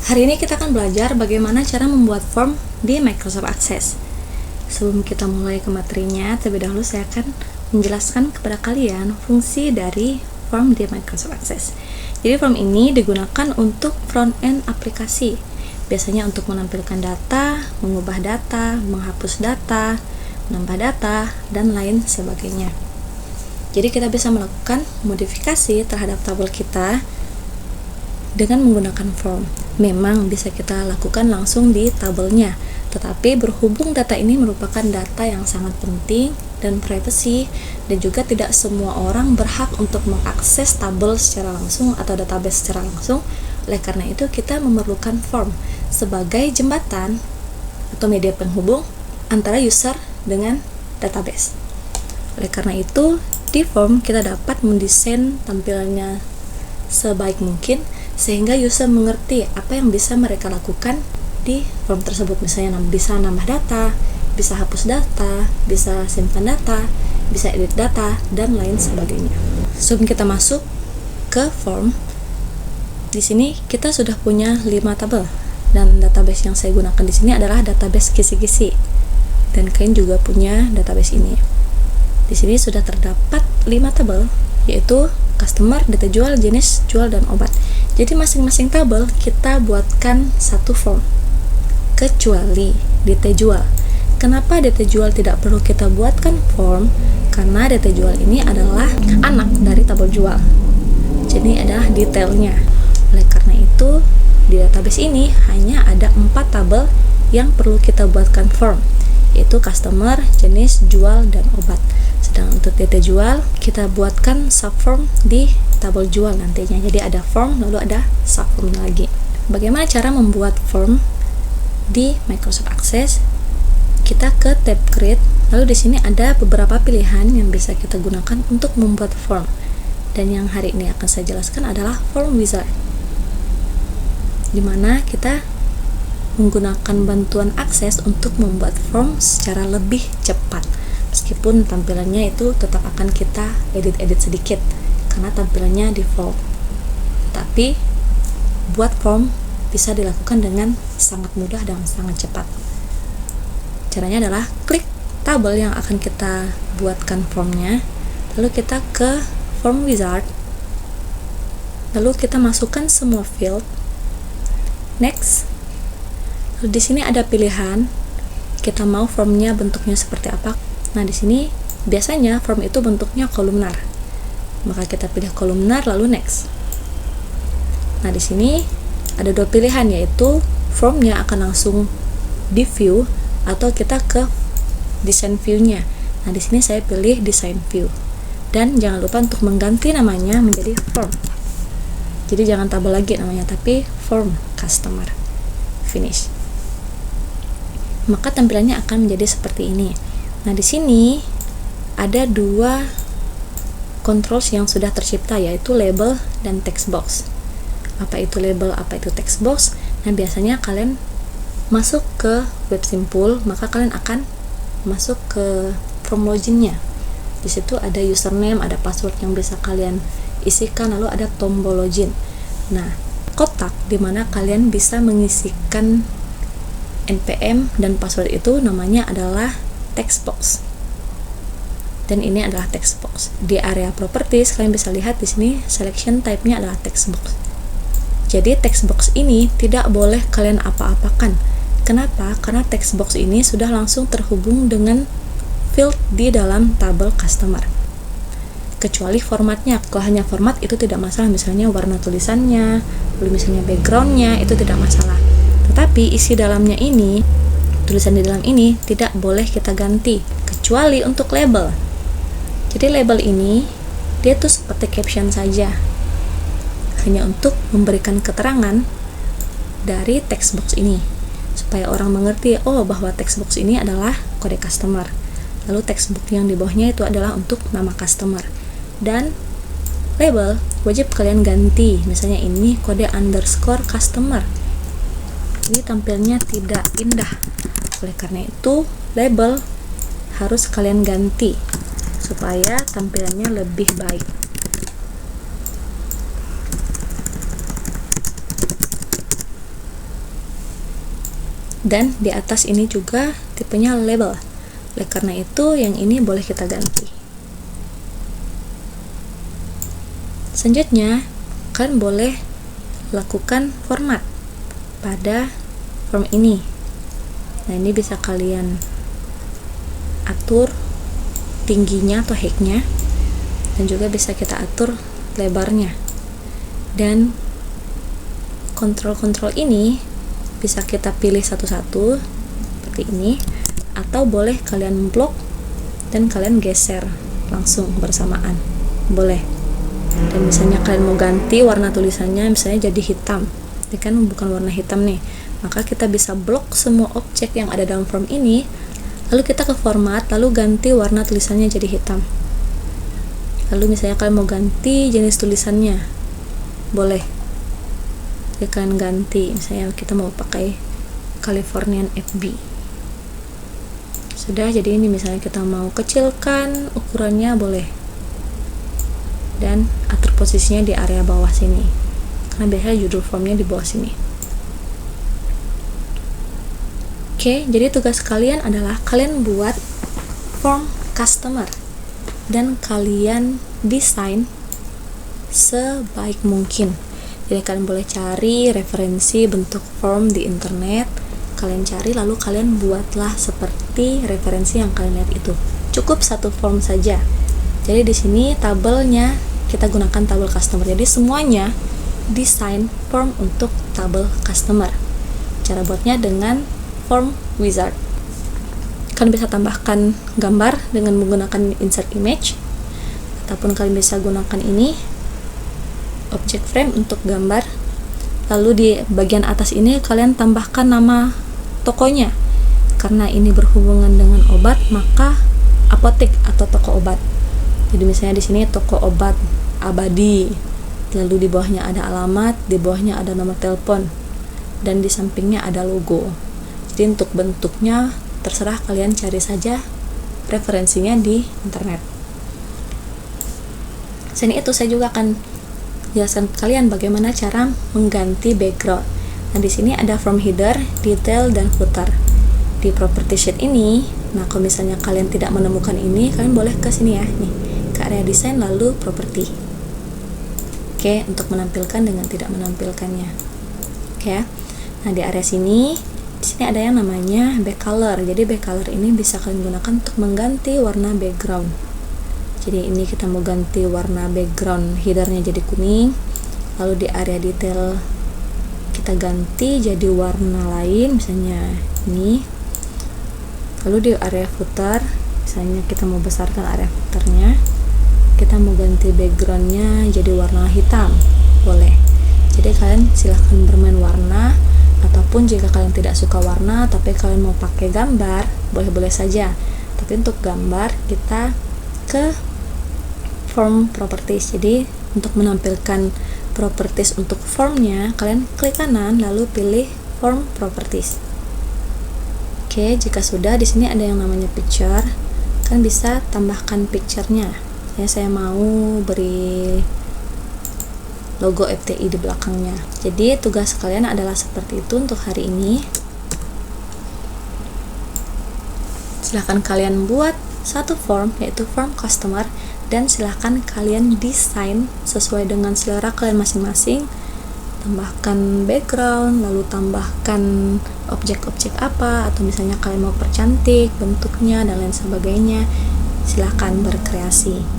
Hari ini kita akan belajar bagaimana cara membuat form di Microsoft Access. Sebelum kita mulai ke materinya, terlebih dahulu saya akan menjelaskan kepada kalian fungsi dari form di Microsoft Access. Jadi form ini digunakan untuk front-end aplikasi, biasanya untuk menampilkan data, mengubah data, menghapus data, menambah data, dan lain sebagainya. Jadi kita bisa melakukan modifikasi terhadap tabel kita dengan menggunakan form. Memang bisa kita lakukan langsung di tabelnya, tetapi berhubung data ini merupakan data yang sangat penting dan privacy, dan juga tidak semua orang berhak untuk mengakses tabel secara langsung atau database secara langsung. Oleh karena itu kita memerlukan form sebagai jembatan atau media penghubung antara user dengan database. Oleh karena itu di form kita dapat mendesain tampilannya sebaik mungkin sehingga user mengerti apa yang bisa mereka lakukan di form tersebut. Misalnya bisa nambah data, bisa hapus data, bisa simpan data, bisa edit data, dan lain sebagainya. Sebelum kita masuk ke form, di sini kita sudah punya 5 tabel, dan database yang saya gunakan di sini adalah database kisi-kisi, dan kalian juga punya database ini. Di sini sudah terdapat 5 tabel, yaitu customer, data jual, jenis jual, dan obat. Jadi masing-masing tabel kita buatkan satu form, kecuali data jual. Kenapa data jual tidak perlu kita buatkan form? Karena data jual ini adalah anak dari tabel jual, jadi adalah detailnya. Oleh karena itu di database ini hanya ada 4 tabel yang perlu kita buatkan form, yaitu customer, jenis, jual, dan obat. Sedang untuk data jual kita buatkan subform di tabel jual nantinya. Jadi ada form lalu ada subform lagi. Bagaimana cara membuat form di Microsoft Access? Kita ke tab create, lalu di sini ada beberapa pilihan yang bisa kita gunakan untuk membuat form. Dan yang hari ini akan saya jelaskan adalah form wizard, dimana kita menggunakan bantuan Access untuk membuat form secara lebih cepat. Meskipun tampilannya itu tetap akan kita edit-edit sedikit karena tampilannya default, tapi buat form bisa dilakukan dengan sangat mudah dan sangat cepat. Caranya adalah klik tabel yang akan kita buatkan formnya, lalu kita ke form wizard, lalu kita masukkan semua field, next. Lalu di sini ada pilihan kita mau formnya bentuknya seperti apa. Nah, di sini biasanya form itu bentuknya kolumnar. Maka kita pilih kolumnar lalu next. Nah, di sini ada 2 pilihan, yaitu formnya akan langsung di view atau kita ke design view-nya. Nah, di sini saya pilih design view. Dan jangan lupa untuk mengganti namanya menjadi form. Jadi jangan tabel lagi namanya, tapi form customer. Finish. Maka tampilannya akan menjadi seperti ini. Nah, di sini ada 2 controls yang sudah tercipta, yaitu label dan text box. Apa itu label, apa itu text box? Nah, biasanya kalian masuk ke web simpul, maka kalian akan masuk ke form login-nya. Di situ ada username, ada password yang bisa kalian isikan, lalu ada tombol login. Nah, kotak di mana kalian bisa mengisikan npm dan password itu namanya adalah text box. Dan ini adalah text box. Di area properties kalian bisa lihat di sini selection type-nya adalah text box. Jadi text box ini tidak boleh kalian apa-apakan. Kenapa? Karena text box ini sudah langsung terhubung dengan field di dalam tabel customer. Kecuali formatnya. Kalau hanya format itu tidak masalah, misalnya warna tulisannya, lalu misalnya background-nya, itu tidak masalah. Tetapi isi dalamnya ini, tulisan di dalam ini tidak boleh kita ganti, kecuali untuk label. Jadi label ini dia tuh seperti caption saja, hanya untuk memberikan keterangan dari text box ini supaya orang mengerti bahwa text box ini adalah kode customer. Lalu text box yang di bawahnya itu adalah untuk nama customer. Dan label wajib kalian ganti, misalnya ini kode underscore customer. Ini tampilnya tidak indah. Oleh karena itu label harus kalian ganti supaya tampilannya lebih baik. Dan di atas ini juga tipenya label. Oleh karena itu yang ini boleh kita ganti. Selanjutnya kalian boleh lakukan format pada form ini. Nah, ini bisa kalian atur tingginya atau height-nya, dan juga bisa kita atur lebarnya. Dan kontrol-kontrol ini bisa kita pilih satu-satu seperti ini, atau boleh kalian blok dan kalian geser langsung bersamaan, boleh. Dan misalnya kalian mau ganti warna tulisannya, misalnya jadi hitam, ini kan bukan warna hitam nih, maka kita bisa blok semua objek yang ada dalam form ini, lalu kita ke format, lalu ganti warna tulisannya jadi hitam. Lalu misalnya kalian mau ganti jenis tulisannya, boleh. Jadi kalian ganti, misalnya kita mau pakai Californian FB. Sudah, jadi ini misalnya kita mau kecilkan ukurannya, boleh. Dan atur posisinya di area bawah sini, karena biasanya judul formnya di bawah sini. Oke, jadi tugas kalian adalah kalian buat form customer dan kalian desain sebaik mungkin. Jadi kalian boleh cari referensi bentuk form di internet, kalian cari lalu kalian buatlah seperti referensi yang kalian lihat itu. Cukup satu form saja. Jadi di sini tabelnya kita gunakan tabel customer. Jadi semuanya desain form untuk tabel customer. Cara buatnya dengan form wizard. Kalian bisa tambahkan gambar dengan menggunakan insert image, ataupun kalian bisa gunakan ini object frame untuk gambar. Lalu di bagian atas ini kalian tambahkan nama tokonya. Karena ini berhubungan dengan obat, maka apotek atau toko obat. Jadi misalnya di sini toko obat Abadi, lalu di bawahnya ada alamat, di bawahnya ada nomor telepon, dan di sampingnya ada logo. Jadi untuk bentuknya terserah, kalian cari saja referensinya di internet. Selain itu saya juga akan jelaskan ke kalian bagaimana cara mengganti background. Nah, di sini ada form header, detail, dan footer. Di property sheet ini, nah kalau misalnya kalian tidak menemukan ini, kalian boleh ke sini ya, nih, ke area desain lalu property. Oke, untuk menampilkan dengan tidak menampilkannya. Oke ya. Nah, di area sini, di sini ada yang namanya back color. Jadi back color ini bisa kalian gunakan untuk mengganti warna background. Jadi ini kita mau ganti warna background headernya jadi kuning, lalu di area detail kita ganti jadi warna lain, misalnya ini. Lalu di area footer, misalnya kita mau besarkan area footernya, kita mau ganti backgroundnya jadi warna hitam, boleh. Jadi kalian silahkan bermain warna, ataupun jika kalian tidak suka warna tapi kalian mau pakai gambar, boleh-boleh saja. Tapi untuk gambar kita ke form properties. Jadi untuk menampilkan properties untuk formnya, kalian klik kanan lalu pilih form properties. Oke, jika sudah, di sini ada yang namanya picture. Kalian bisa tambahkan picture-nya. Saya mau beri logo FTI di belakangnya. Jadi tugas kalian adalah seperti itu untuk hari ini. Silahkan kalian buat satu form, yaitu form customer, dan silahkan kalian desain sesuai dengan selera kalian masing-masing. Tambahkan background, lalu tambahkan objek-objek apa, atau misalnya kalian mau percantik bentuknya dan lain sebagainya. Silahkan berkreasi.